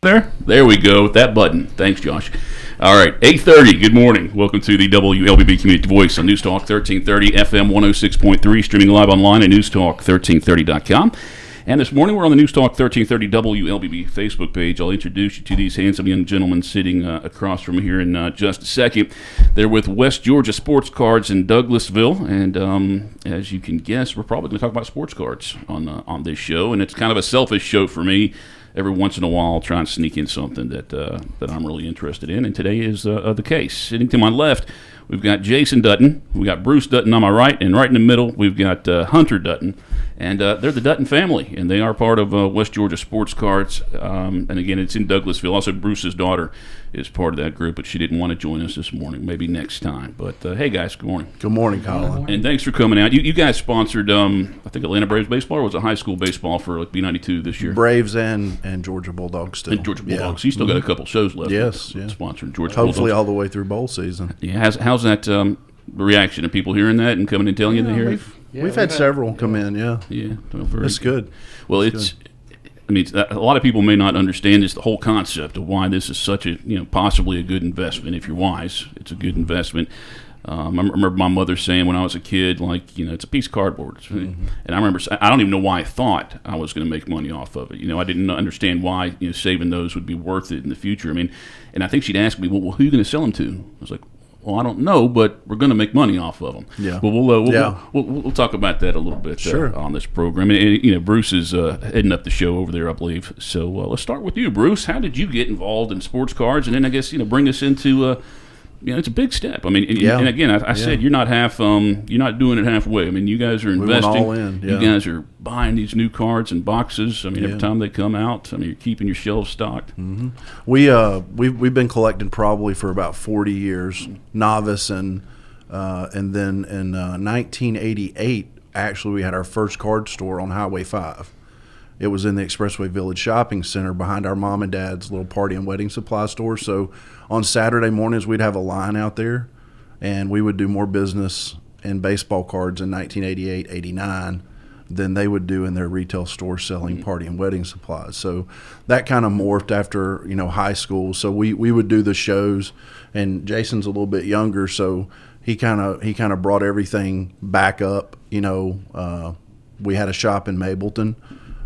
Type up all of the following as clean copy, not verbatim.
There we go with that button. Thanks, Josh. All right, 8:30. Good morning. Welcome to the WLBB Community Voice on News Talk 1330 FM 106.3, streaming live online at newstalk1330.com. And this morning we're on the News Talk 1330 WLBB Facebook page. I'll introduce you to these handsome young gentlemen sitting across from here in just a second. They're with West Georgia Sportscards in Douglasville, and as you can guess, we're probably going to talk about sports cards on this show, and it's kind of a selfish show for me. Every once in a while, I'll try and sneak in something that I'm really interested in, and today is the case. Sitting to my left, we've got Jason Dutton, we've got Bruce Dutton on my right, and right in the middle, we've got Hunter Dutton. And they're the Dutton family, and they are part of West Georgia Sportscards. And again, it's in Douglasville. Also, Bruce's daughter is part of that group, but she didn't want to join us this morning. Maybe next time. But hey, guys, good morning. Good morning, Colin. And thanks for coming out. You guys sponsored, I think, Atlanta Braves baseball, or was it high school baseball for like B92 this year? Braves and Georgia Bulldogs still. And Georgia Bulldogs. You still got a couple shows left. Yes, yeah. Sponsoring Georgia Hopefully Bulldogs. all the way through bowl season. Yeah. How's that reaction of people hearing that and coming and telling you they hear it? We've had several come in, yeah. Yeah. It's good. Well, it's I mean, a lot of people may not understand the whole concept of why this is such a, possibly a good investment. If you're wise, it's a good investment. I remember my mother saying when I was a kid, it's a piece of cardboard. Mm-hmm. And I remember, I don't even know why I thought I was going to make money off of it. I didn't understand why, saving those would be worth it in the future. I mean, and I think she'd ask me, well, who are you going to sell them to? I was like, well, I don't know, but we're going to make money off of them. Yeah. But we'll talk about that a little bit on this program. And Bruce is heading up the show over there, I believe. So let's start with you, Bruce. How did you get involved in sports cards? And then I guess bring us into it's a big step. I mean, and again, I said you're not you're not doing it halfway. I mean, you guys are investing. We went all in. Yeah. You guys are buying these new cards and boxes. I mean, every time they come out, I mean, you're keeping your shelves stocked. Mm-hmm. We've been collecting probably for about 40 years, novice, and then in 1988, actually, we had our first card store on Highway 5. It was in the Expressway Village Shopping Center behind our mom and dad's little party and wedding supply store. So on Saturday mornings, we'd have a line out there, and we would do more business in baseball cards in 1988, 89 than they would do in their retail store selling party and wedding supplies. So that kind of morphed after, high school. So we would do the shows, and Jason's a little bit younger, so he kind of brought everything back up. We had a shop in Mableton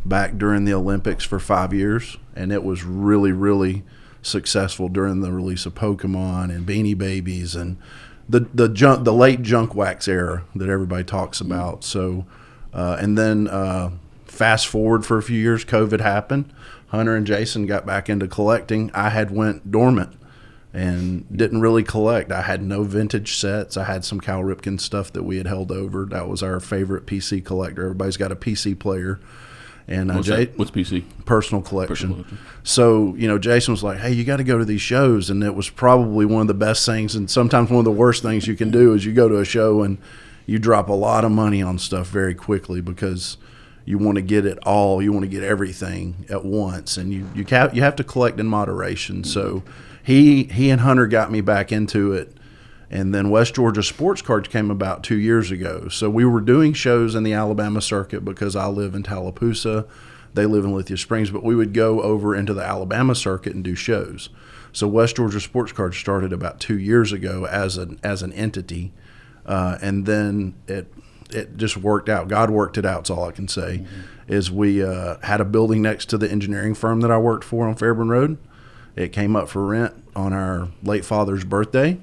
back during the Olympics for 5 years, and it was really, really successful during the release of Pokemon and Beanie Babies and the late junk wax era that everybody talks about. So, and then fast forward for a few years, COVID happened. Hunter and Jason got back into collecting. I had went dormant and didn't really collect. I had no vintage sets. I had some Cal Ripken stuff that we had held over. That was our favorite PC collector. Everybody's got a PC player. And what's PC? Personal collection. So, Jason was like, hey, you got to go to these shows. And it was probably one of the best things, and sometimes one of the worst things you can do is you go to a show and you drop a lot of money on stuff very quickly because you want to get it all. You want to get everything at once. And you have to collect in moderation. So he and Hunter got me back into it. And then West Georgia Sportscards came about 2 years ago. So we were doing shows in the Alabama circuit because I live in Tallapoosa. They live in Lithia Springs. But we would go over into the Alabama circuit and do shows. So West Georgia Sportscards started about 2 years ago as an entity. And then it just worked out. God worked it out, is all I can say. Mm-hmm. Is we had a building next to the engineering firm that I worked for on Fairburn Road. It came up for rent on our late father's birthday.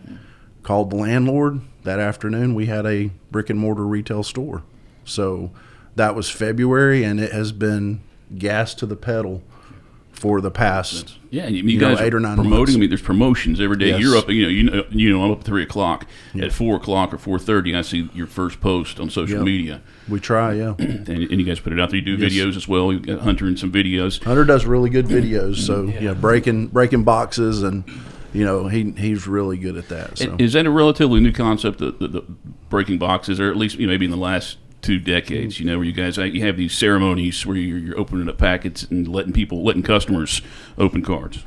Called the landlord that afternoon. We had a brick and mortar retail store. So that was February, and it has been gas to the pedal for the past you guys 8 or 9 promoting. months. I mean, there's promotions every day. Yes. You're up. I'm up at 3 o'clock. At 4 o'clock or 4:30, I see your first post on social media. We try, yeah. and you guys put it out there. You do videos as well. You got Hunter in some videos. Hunter does really good videos. So breaking boxes and. He's really good at that. So. Is that a relatively new concept, the breaking boxes, or at least maybe in the last 2 decades? Where you guys have these ceremonies where you're opening up packets and letting customers open cards.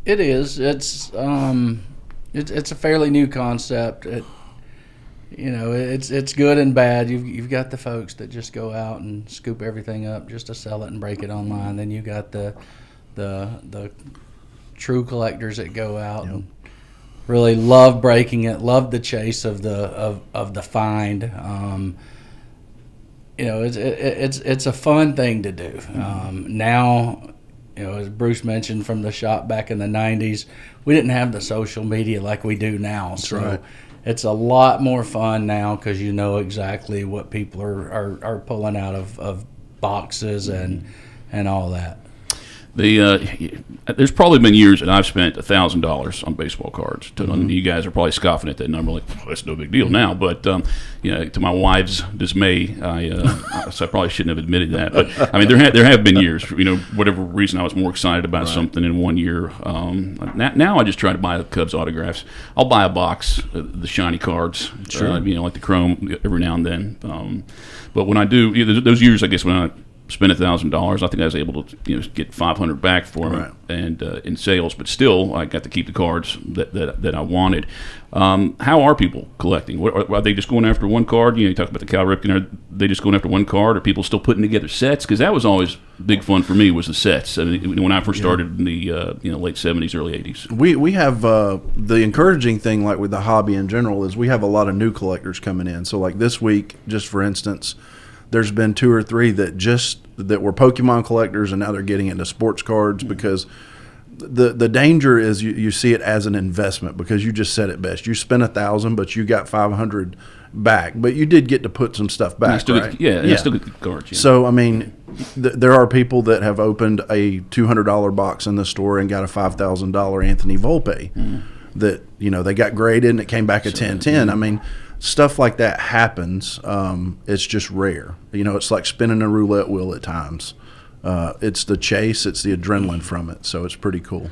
It is. It's a fairly new concept. It's good and bad. You've got the folks that just go out and scoop everything up just to sell it and break it online. Then you got the the true collectors that go out and really love breaking it, love the chase of the find. It's a fun thing to do. Now, as Bruce mentioned, from the shop back in the 90s, we didn't have the social media like we do now. So right. It's a lot more fun now because you know exactly what people are pulling out of boxes and all that. There's probably been years that I've spent $1,000 on baseball cards. You guys are probably scoffing at that number, like that's no big deal now. But to my wife's dismay, so I probably shouldn't have admitted that. But I mean, there have been years, whatever reason, I was more excited about something in one year. Now I just try to buy the Cubs autographs. I'll buy a box, the shiny cards, like the chrome every now and then. But when I do, those years, I guess when I spent $1,000, I think I was able to get $500 back for them and in sales, but still I got to keep the cards that I wanted. How are people collecting? Are they just going after one card? You talked about the Cal Ripken. Are they just going after one card? Are people still putting together sets? Because that was always big fun for me, was the sets. I mean, when I first started in the late 70s, early 80s. We have the encouraging thing, like with the hobby in general, is we have a lot of new collectors coming in. So like this week, just for instance, there's been 2 or 3 that were Pokemon collectors, and now they're getting into sports cards because the danger is you see it as an investment, because you just said it best. You spent $1,000, but you got $500 back, but you did get to put some stuff back, still right? I still get the cards. Yeah. So I mean, there are people that have opened a $200 box in the store and got a $5,000 Anthony Volpe that they got graded and it came back a 10-10. I mean, stuff like that happens. It's just rare. It's like spinning a roulette wheel at times. It's the chase. It's the adrenaline from it. So it's pretty cool.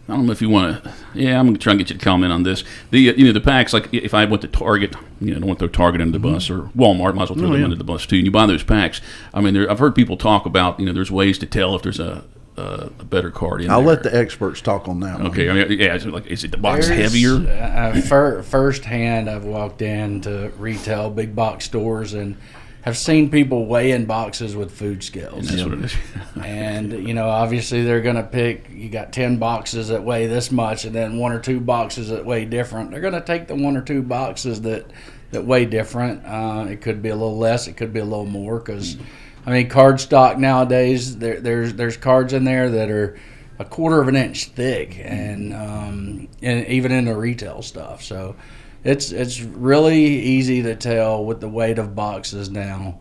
I don't know if you want to. Yeah, I'm going to try and get you to comment on this. The packs, like if I went to Target, don't want to throw Target under the bus, or Walmart, might as well throw them under the bus too. And you buy those packs. I mean, I've heard people talk about there's ways to tell if there's a better card in there. I'll let the experts talk on that one. Okay, I mean, is it the box heavier? Firsthand, I've walked into retail big box stores and have seen people weigh in boxes with food scales. And that's what it is. And obviously they're going to pick. You got 10 boxes that weigh this much, and then 1 or 2 boxes that weigh different. They're going to take the 1 or 2 boxes that weigh different. It could be a little less. It could be a little more because. I mean, card stock nowadays, there's cards in there that are a 1/4 of an inch thick, and even in the retail stuff. So it's really easy to tell with the weight of boxes now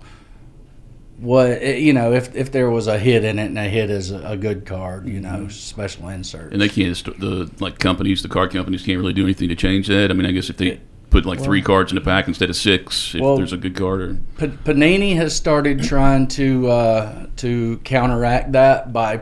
if there was a hit in it, and a hit is a good card, special insert. And they can't, the card companies can't really do anything to change that. I mean, I guess if they put 3 cards in a pack instead of 6 if there's a good card. Panini has started trying to counteract that by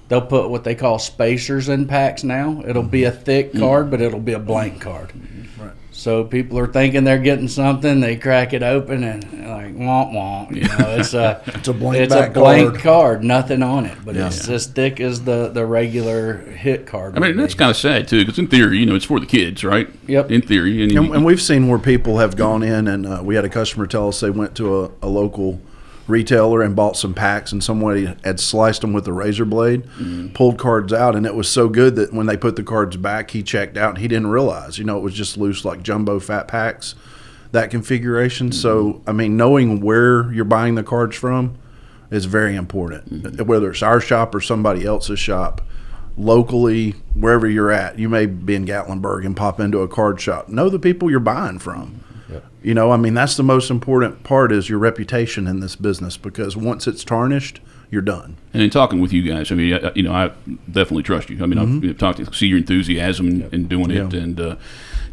they'll put what they call spacers in packs now. It'll be a thick card, but it'll be a blank card. Right. So people are thinking they're getting something, they crack it open and like womp womp. It's a blank card, nothing on it, but it's as thick as the regular hit card. I mean, that's kind of sad too, because in theory, it's for the kids, right? Yep. In theory, and we've seen where people have gone in, and we had a customer tell us they went to a local retailer and bought some packs, and somebody had sliced them with a razor blade, pulled cards out, and it was so good that when they put the cards back, he checked out and he didn't realize, it was just loose, like jumbo fat packs, that configuration. So, I mean, knowing where you're buying the cards from is very important, whether it's our shop or somebody else's shop. Locally, wherever you're at, you may be in Gatlinburg and pop into a card shop. Know the people you're buying from. I mean, that's the most important part, is your reputation in this business, because once it's tarnished, you're done. And in talking with you guys, I mean, I definitely trust you. I mean, I've talked to see your enthusiasm in doing it, and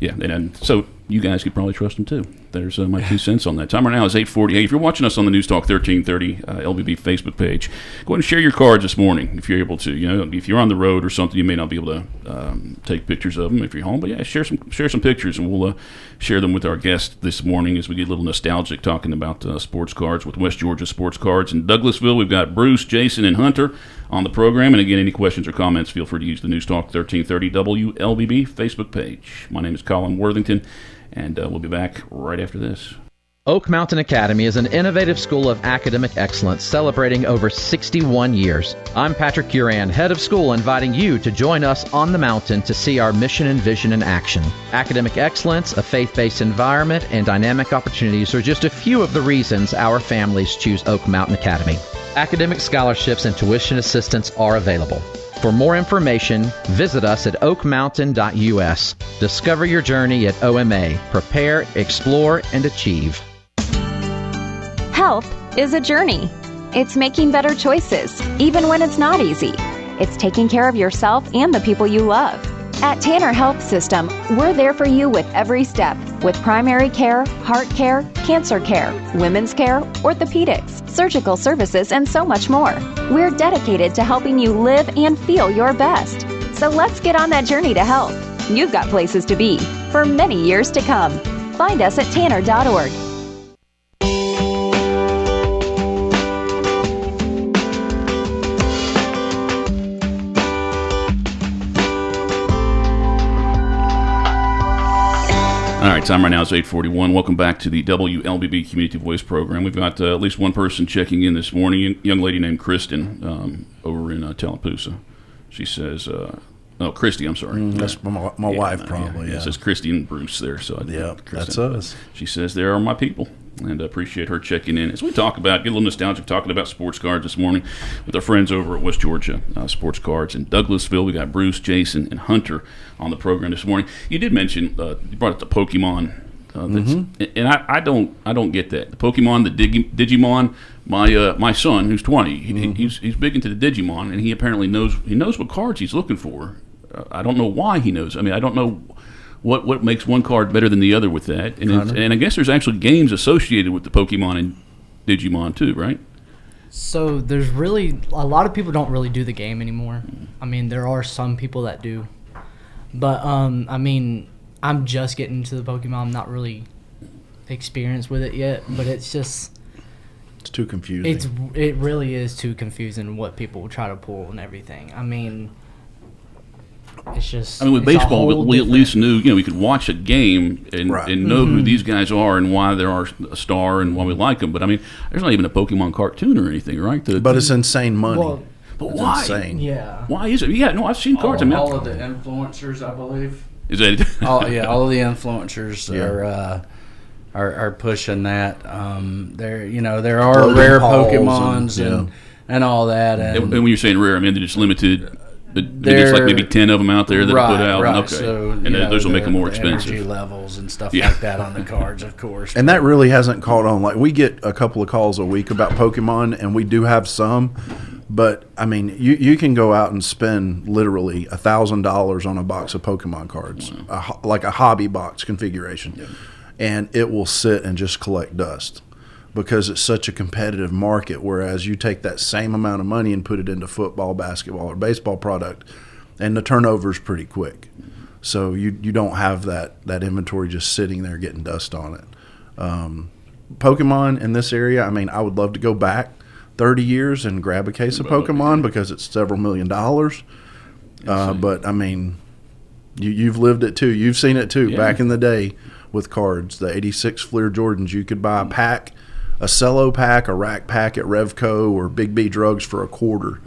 and so you guys could probably trust them too. There's my 2 cents on that. Time right now is 8:48. If you're watching us on the News Talk 1330 LBB Facebook page, go ahead and share your cards this morning if you're able to. If you're on the road or something, you may not be able to take pictures of them if you're home. But share some pictures, and we'll share them with our guest this morning as we get a little nostalgic talking about sports cards with West Georgia Sportscards in Douglasville. We've got Bruce, Jason, and Hunter on the program. And again, any questions or comments, feel free to use the News Talk 1330 WLBB Facebook page. My name is Colin Worthington, and we'll be back right after this. Oak Mountain Academy is an innovative school of academic excellence celebrating over 61 years. I'm Patrick Uran, head of school, inviting you to join us on the mountain to see our mission and vision in action. Academic excellence, a faith-based environment, and dynamic opportunities are just a few of the reasons our families choose Oak Mountain Academy. Academic scholarships and tuition assistance are available. For more information, visit us at oakmountain.us. Discover your journey at OMA. Prepare, explore, and achieve. Health is a journey. It's making better choices, even when it's not easy. It's taking care of yourself and the people you love. At Tanner Health System, we're there for you with every step, with primary care, heart care, cancer care, women's care, orthopedics, surgical services, and so much more. We're dedicated to helping you live and feel your best. So let's get on that journey to health. You've got places to be for many years to come. Find us at tanner.org. All right, time right now is 8:41. Welcome back to the WLBB Community Voice Program. We've got at least one person checking in this morning, a young lady named Kristen over in Tallapoosa. She says, Christy, I'm sorry. That's my wife, probably. It says Christy and Bruce there. So that's us. She says, there are my people. And I appreciate her checking in. As we talk about, get a little nostalgic, talking about sports cards this morning with our friends over at West Georgia Sportscards in Douglasville. We got Bruce, Jason, and Hunter on the program this morning. You did mention, you brought up the Pokemon. And I don't get that. The Pokemon, the Digimon. My son, who's 20, he's big into the Digimon, and he apparently knows what cards he's looking for. I don't know why he knows. I mean, I don't know what makes one card better than the other with that. And I guess there's actually games associated with the Pokemon and Digimon too, right? So there's really a lot of people don't really do the game anymore. I mean, there are some people that do, but I mean, I'm just getting into the Pokemon. I'm not really experienced with it yet, but it's too confusing. It really is too confusing what people try to pull and everything. I mean, it's just. I mean, with baseball, we at least knew. We could watch a game and know who these guys are and why they are a star and why we like them. But I mean, there's not even a Pokemon cartoon or anything, right? But it's insane money. Well, but it's why? Insane. Yeah. Why is it? Yeah, no, I've seen cards. All of the influencers, I believe. Is that? all of the influencers are pushing that. There are Logan rare Pauls Pokemons and all that. And when you're saying rare, I mean they're just limited. There's like maybe 10 of them out there that are put out. Right. Okay. So, and those will make them more expensive. Energy levels and stuff like that on the cards, of course. And that really hasn't caught on. Like, we get a couple of calls a week about Pokemon, and we do have some. But, I mean, you can go out and spend literally $1,000 on a box of Pokemon cards, like a hobby box configuration, and it will sit and just collect dust because it's such a competitive market, whereas you take that same amount of money and put it into football, basketball, or baseball product, and the turnover is pretty quick. So you don't have that inventory just sitting there getting dust on it. Pokemon in this area, I mean, I would love to go back 30 years and grab a case of Pokemon because it's several $1 million. But, I mean, you've lived it too. You've seen it too. Back in the day with cards, the 86 Fleer Jordans, you could buy a pack, a cello pack, a rack pack at Revco or Big B Drugs for $25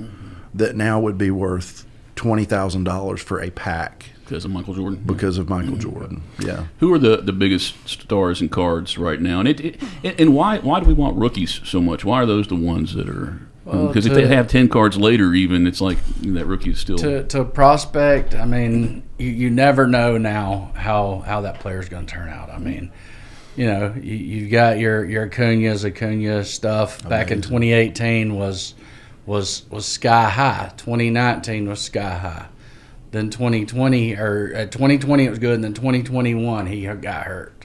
that now would be worth $20,000 for a pack. Because of Michael Jordan? Because of Michael Jordan, yeah. Who are the biggest stars in cards right now? And why do we want rookies so much? Why are those the ones that are... Because if they have 10 cards later even, it's like that rookie is still... To prospect, I mean, you never know now how that player's going to turn out. I mean, you got your Acuna stuff. Amazing. Back in 2018 was sky high. 2019 was sky high. Then 2020 it was good, and then 2021 he got hurt,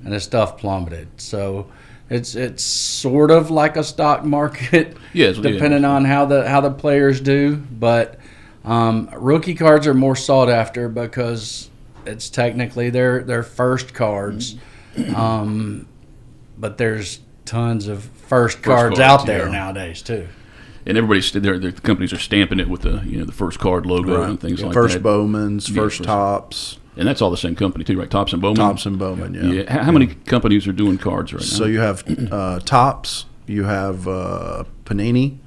and his stuff plummeted. So it's sort of like a stock market, depending on how the players do. But rookie cards are more sought after because it's technically their first cards. But there's tons of first cards out there nowadays too. And the companies are stamping it with the first card logo and things like that. First Bowmans, first Tops. And that's all the same company too, right? Tops and Bowman. Tops and Bowman, yeah. How many companies are doing cards right now? So you have Tops, you have Panini,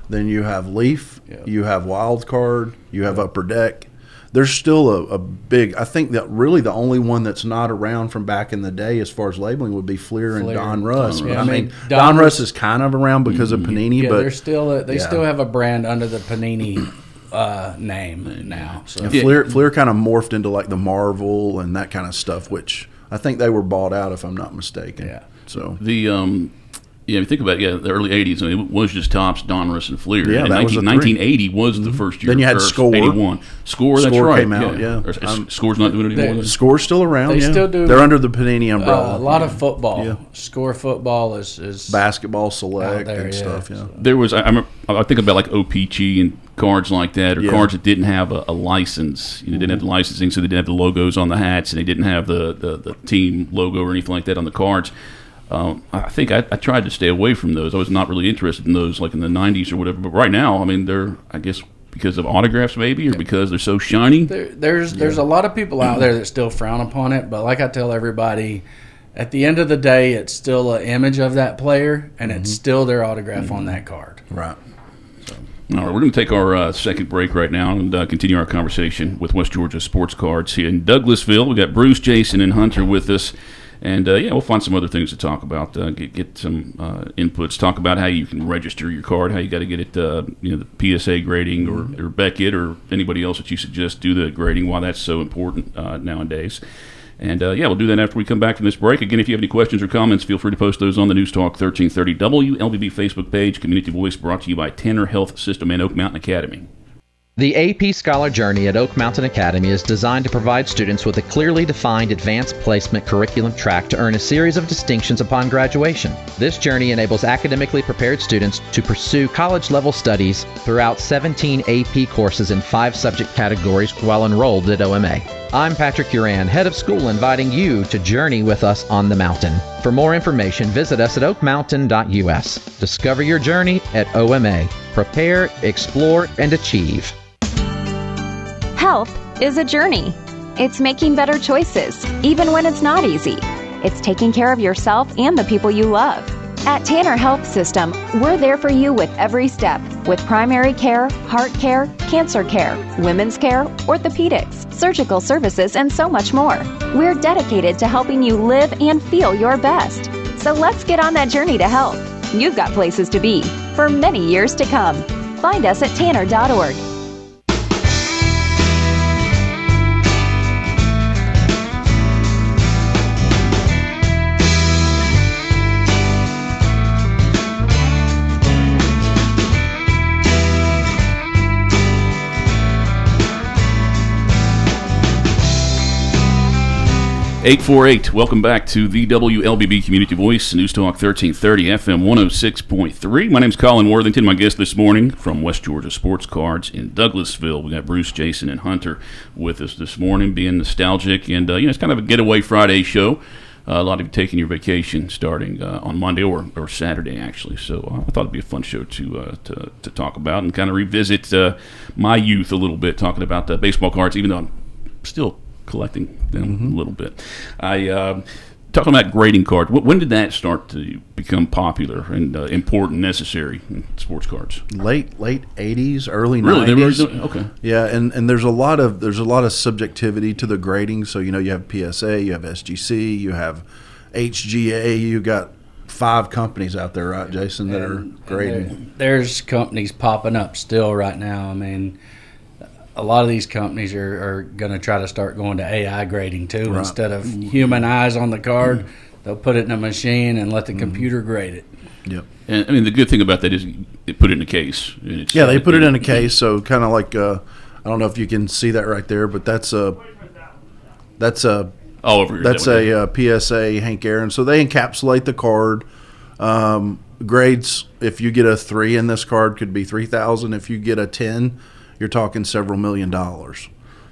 then you have Leaf, you have Wild Card, you have Upper Deck. There's still a big. I think that really the only one that's not around from back in the day as far as labeling would be Fleer and Don Russ. Yeah, I mean, Don Russ is kind of around because of Panini, Yeah, but they're still they still have a brand under the Panini name now. So and Fleer kind of morphed into like the Marvel and that kind of stuff, which I think they were bought out if I'm not mistaken. Yeah. So the if you think about it, the early 80s, I mean, it was just Tops, Donruss, and Fleer. Yeah, and that was 1980 was the first year. Then you had Score. 81. Score, that's Score right. came out, yeah. Score's not doing it anymore. Score's still around. They still do. They're under the Panini umbrella. a lot of football. Yeah. Score football is Basketball Select out there, and stuff. Yeah. There was, I think about like OPG and cards like that, or Yeah. cards that didn't have a license. You know, didn't have the licensing, so they didn't have the logos on the hats, and they didn't have the team logo or anything like that on the cards. I think I tried to stay away from those. I was not really interested in those, like in the 90s or whatever. But right now, I mean, they're, I guess, because of autographs maybe, or because they're so shiny. There's a lot of people out there that still frown upon it, but like I tell everybody, at the end of the day, it's still an image of that player, and it's still their autograph on that card. Right. All right, we're going to take our second break right now and continue our conversation with West Georgia Sportscards here in Douglasville. We got Bruce, Jason, and Hunter with us. And, we'll find some other things to talk about, get some inputs, talk about how you can register your card, how you got to get it, the PSA grading or Beckett or anybody else that you suggest do the grading, why that's so important nowadays. And, we'll do that after we come back from this break. Again, if you have any questions or comments, feel free to post those on the News Talk 1330 WLBB Facebook page. Community Voice brought to you by Tanner Health System and Oak Mountain Academy. The AP Scholar Journey at Oak Mountain Academy is designed to provide students with a clearly defined advanced placement curriculum track to earn a series of distinctions upon graduation. This journey enables academically prepared students to pursue college-level studies throughout 17 AP courses in 5 subject categories while enrolled at OMA. I'm Patrick Uran, head of school, inviting you to journey with us on the mountain. For more information, visit us at oakmountain.us. Discover your journey at OMA. Prepare, explore, and achieve. Health is a journey. It's making better choices, even when it's not easy. It's taking care of yourself and the people you love. At Tanner Health System, we're there for you with every step, with primary care, heart care, cancer care, women's care, orthopedics, surgical services, and so much more. We're dedicated to helping you live and feel your best. So let's get on that journey to health. You've got places to be for many years to come. Find us at tanner.org. (848). Welcome back to the WLBB Community Voice, News Talk 1330 FM 106.3. My name's Colin Worthington. My guest this morning from West Georgia Sportscards in Douglasville. We got Bruce, Jason, and Hunter with us this morning, being nostalgic, and it's kind of a getaway Friday show. A lot of you taking your vacation starting on Monday or Saturday, actually. So I thought it'd be a fun show to talk about and kind of revisit my youth a little bit, talking about the baseball cards, even though I'm still collecting them a little bit. Talking about grading cards, when did that start to become popular and important, necessary in sports cards? Late 80s, early 90s. Really? They were doing, okay. Yeah, and there's a lot of subjectivity to the grading. So you have PSA, you have SGC, you have HGA. You got 5 companies out there, right, Jason, that are grading. There's companies popping up still right now. I mean, a lot of these companies are going to try to start going to AI grading too. Right. Instead of human eyes on the card, they'll put it in a machine and let the computer grade it. Yep. And I mean, the good thing about that is they put it in a case. And they put it in a case, so kind of like I don't know if you can see that right there, but that's a PSA Hank Aaron. So they encapsulate the card. Grades, if you get a 3 in this card, could be $3,000. If you get a 10, you're talking several $1 million.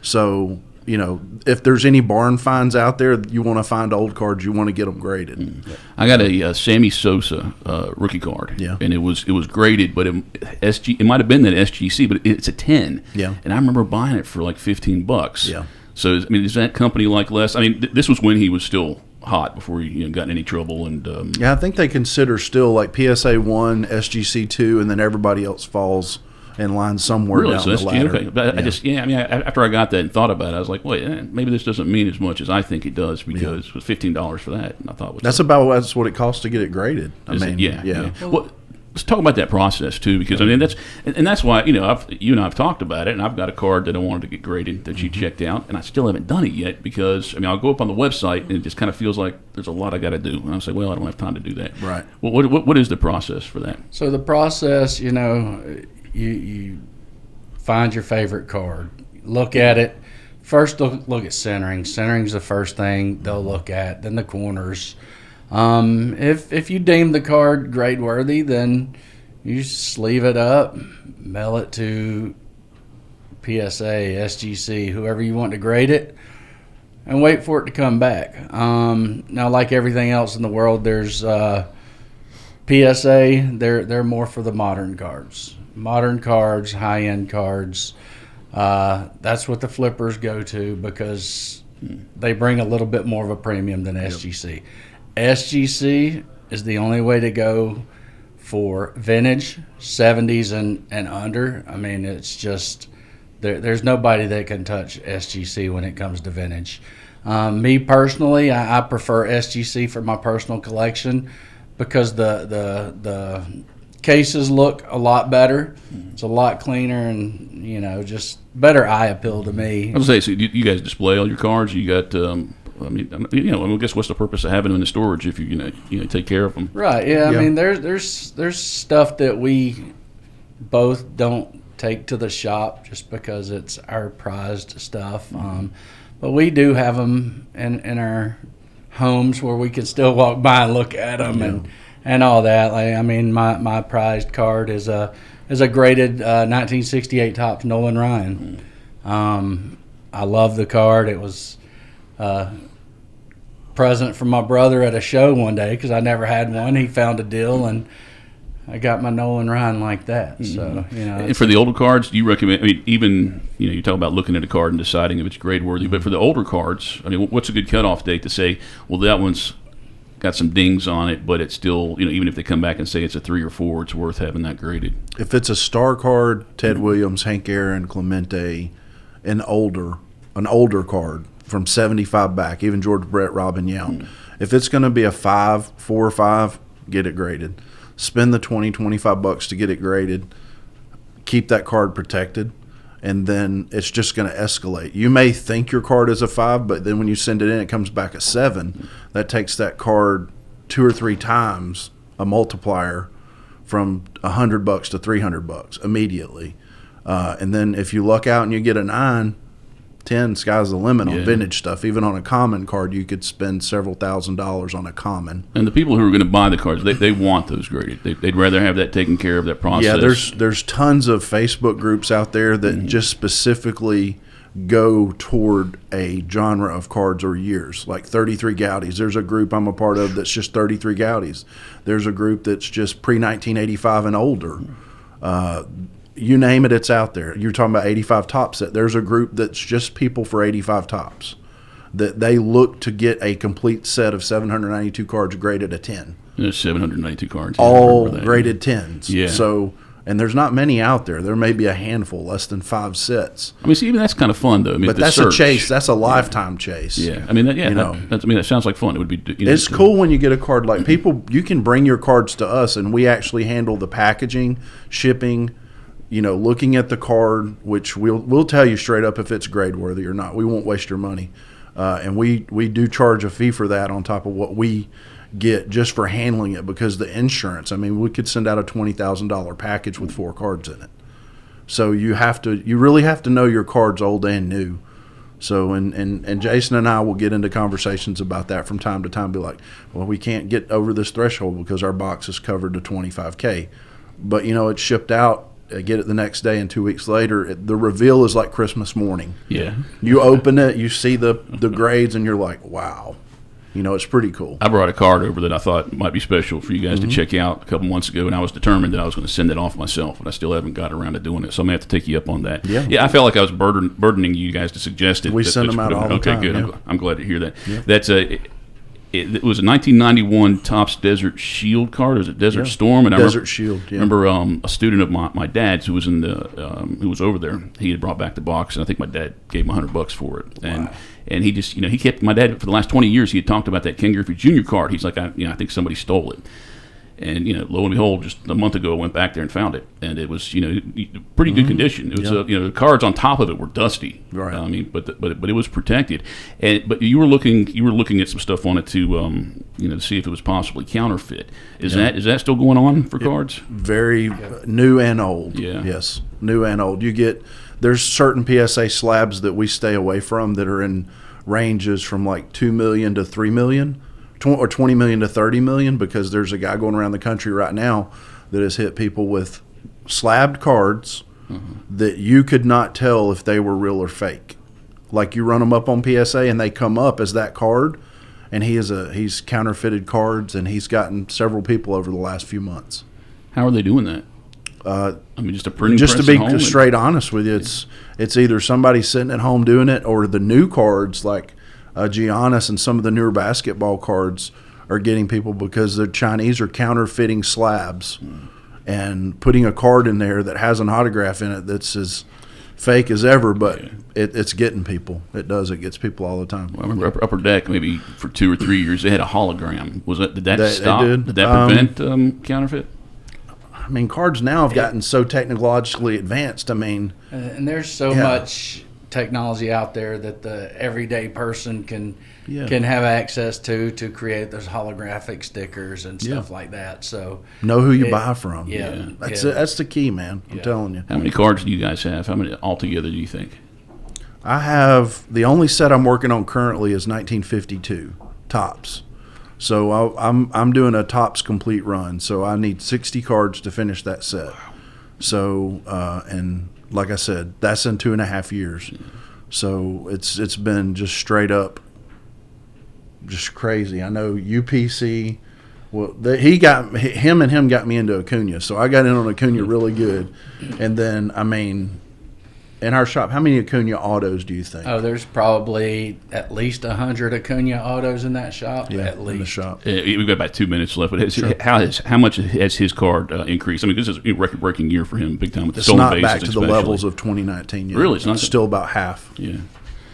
So, if there's any barn finds out there, you want to find old cards, you want to get them graded. I got a Sammy Sosa rookie card, and it was graded, but it might have been that SGC, but it's a 10. Yeah. And I remember buying it for like $15. Yeah. So, I mean, is that company like Les? I mean, this was when he was still hot before he got in any trouble. And Yeah, I think they consider still like PSA 1, SGC 2, and then everybody else falls in line somewhere really, down so that's the ladder. okay. But I mean, after I got that and thought about it, I was like, wait, maybe this doesn't mean as much as I think it does because it was $15 for that. And I thought, that's what it costs to get it graded. I mean, yeah. Well, let's talk about that process too, because I mean that's why you and I've talked about it, and I've got a card that I wanted to get graded that you checked out, and I still haven't done it yet because I mean I'll go up on the website and it just kind of feels like there's a lot I got to do, and I'll say, well, I don't have time to do that. Right. Well, what is the process for that? So the process, you find your favorite card, look at it. First, look at centering. Centering's the first thing they'll look at. Then the corners. If you deem the card grade worthy, then you sleeve it up, mail it to PSA, SGC, whoever you want to grade it, and wait for it to come back. Now, like everything else in the world, there's PSA. They're more for the modern cards. Modern cards, high-end cards. That's what the flippers go to because they bring a little bit more of a premium than SGC. SGC is the only way to go for vintage, 70s and under. I mean, it's just there's nobody that can touch SGC when it comes to vintage. Me personally, I prefer SGC for my personal collection because the cases look a lot better. It's a lot cleaner and, just better eye appeal to me. I was going to say, so you guys display all your cards? You got, I guess what's the purpose of having them in the storage if you take care of them? Right, yeah. I mean, there's stuff that we both don't take to the shop just because it's our prized stuff. But we do have them in our homes where we can still walk by and look at them and all that. Like, I mean, my prized card is a graded 1968 Topps Nolan Ryan. I love the card. It was present from my brother at a show one day because I never had one. He found a deal and I got my Nolan Ryan like that. So and for the older cards, do you recommend? I mean, even you talk about looking at a card and deciding if it's grade worthy. But for the older cards, I mean, what's a good cutoff date to say? Well, that one's got some dings on it, but it's still, even if they come back and say it's a 3 or 4, it's worth having that graded. If it's a star card, Ted Williams, Hank Aaron, Clemente, an older card from 75 back, even George Brett, Robin Yount. If it's going to be a 4 or 5, get it graded. Spend the $20-25 to get it graded. Keep that card protected, and then it's just going to escalate. You may think your card is a 5, but then when you send it in, it comes back a 7. That takes that card 2 or 3 times a multiplier from $100 to $300 immediately. And then if you luck out and you get a 9, 10, sky's the limit on vintage stuff. Even on a common card, you could spend several $1,000s on a common. And the people who are going to buy the cards, they want those graded. They'd rather have that taken care of, that process. Yeah, there's tons of Facebook groups out there that just specifically go toward a genre of cards or years, like 33 Goudeys. There's a group I'm a part of that's just 33 Goudeys. There's a group that's just pre-1985 and older. You name it, it's out there. You're talking about 85 Topps set. There's a group that's just people for 85 Topps that they look to get a complete set of 792 cards graded a 10. There's 792 cards. All graded 10s. Yeah. So, and there's not many out there. There may be a handful, less than 5 sets. I mean, see, even that's kind of fun, though. I mean, but that's a chase. That's a lifetime chase. Yeah. I mean, that sounds like fun. It would be. It's cool when you get a card like people. You can bring your cards to us, and we actually handle the packaging, shipping. Looking at the card, which we'll tell you straight up if it's grade worthy or not. We won't waste your money, and we do charge a fee for that on top of what we get just for handling it because the insurance. I mean, we could send out a $20,000 package with 4 cards in it. So you really have to know your cards old and new. So and Jason and I will get into conversations about that from time to time. Be like, well, we can't get over this threshold because our box is covered to $25K, but it's shipped out. Get it the next day, and 2 weeks later, the reveal is like Christmas morning. Yeah. You open it, you see the grades, and you're like, wow. It's pretty cool. I brought a card over that I thought might be special for you guys to check out a couple months ago, and I was determined that I was going to send it off myself, but I still haven't got around to doing it, so I'm going to have to take you up on that. Yeah. I felt like I was burdening you guys to suggest it. We send them out all the time. Okay, good. Yeah. I'm glad to hear that. Yeah. That's it was a 1991 Topps Desert Shield card. Or was it Desert Storm? And Desert Shield. Yeah. I remember a student of my dad's who was who was over there. He had brought back the box, and I think my dad gave him $100 for it. And he just he kept my dad for the last 20 years. He had talked about that Ken Griffey Jr. card. He's like, I think somebody stole it. And lo and behold, just a month ago, I went back there and found it, and it was pretty good condition. It was the cards on top of it were dusty, right? I mean, but it was protected. But you were looking at some stuff on it to see if it was possibly counterfeit. Is that still going on for cards? Very new and old. Yeah. Yes, new and old. There's certain PSA slabs that we stay away from that are in ranges from like $2 million to $3 million. Or $20 million to $30 million, because there's a guy going around the country right now that has hit people with slabbed cards that you could not tell if they were real or fake. Like, you run them up on PSA and they come up as that card, and he's counterfeited cards, and he's gotten several people over the last few months. How are they doing that? Just a printing just press to at be home straight honest with you, it's either somebody sitting at home doing it, or the new cards like Giannis and some of the newer basketball cards are getting people because the Chinese are counterfeiting slabs and putting a card in there that has an autograph in it that's as fake as ever, but it's getting people. It gets people all the time. Well, I remember Upper Deck, maybe for 2 or 3 years, they had a hologram. Did that stop? Did that prevent counterfeit? I mean, cards now have gotten so technologically advanced. I mean, and there's so much technology out there that the everyday person can have access to create those holographic stickers and stuff like that. So know who you buy from. That's the key, man. I'm telling you. How many cards do you guys have? How many altogether do you think? I have, the only set I'm working on currently is 1952 Topps. So I'm doing a Topps complete run. So I need 60 cards to finish that set. So and like I said, that's in 2.5 years. So it's been just straight up, just crazy. I know UPC. Well, him got me into Acuna, so I got in on Acuna really good. And then, I mean, in our shop, how many Acuna autos do you think? Oh, there's probably at least 100 Acuna autos in that shop. Yeah, at least. in the shop. We've got about 2 minutes left, but how much has his card increased? I mean, this is a record-breaking year for him, big time with the stolen bases. It's not back to especially the levels of 2019 yet. Really? It's still about half. Yeah.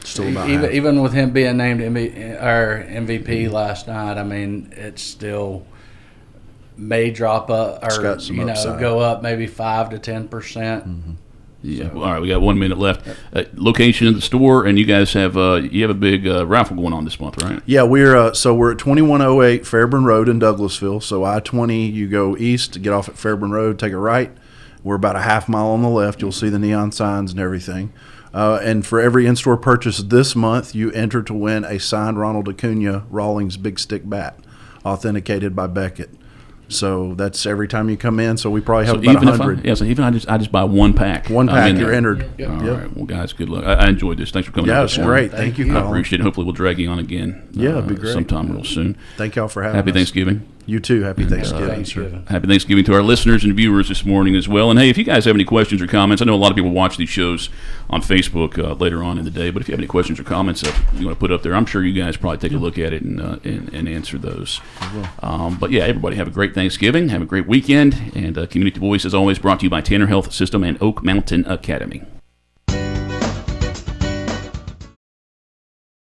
Still about half. Even with him being named our MVP last night, I mean, it still may drop up or go up maybe 5 to 10%. Yeah. All right, we got 1 minute left. Location of the store, and you guys have you have a big raffle going on this month, right? Yeah, we're at 2108 Fairburn Road in Douglasville. So I-20, you go east, get off at Fairburn Road, take a right. We're about a half mile on the left. You'll see the neon signs and everything. And for every in-store purchase this month, you enter to win a signed Ronald Acuna Rawlings Big Stick Bat, authenticated by Beckett. So that's every time you come in. So we probably have about 100. So even I just buy one pack. One pack, you're entered. All right. Well, guys, good luck. I enjoyed this. Thanks for coming. Yeah, it's great. Thank you, Colin. I appreciate it. Hopefully we'll drag you on again. Yeah, it'd be great. Sometime real soon. Thank y'all for having us. Happy Thanksgiving. You too. Happy Thanksgiving. Happy Thanksgiving to our listeners and viewers this morning as well. And hey, if you guys have any questions or comments, I know a lot of people watch these shows on Facebook later on in the day, but if you have any questions or comments you want to put up there, I'm sure you guys probably take a look at it and answer those. But yeah, everybody have a great Thanksgiving. Have a great weekend. And Community Voice is always brought to you by Tanner Health System and Oak Mountain Academy.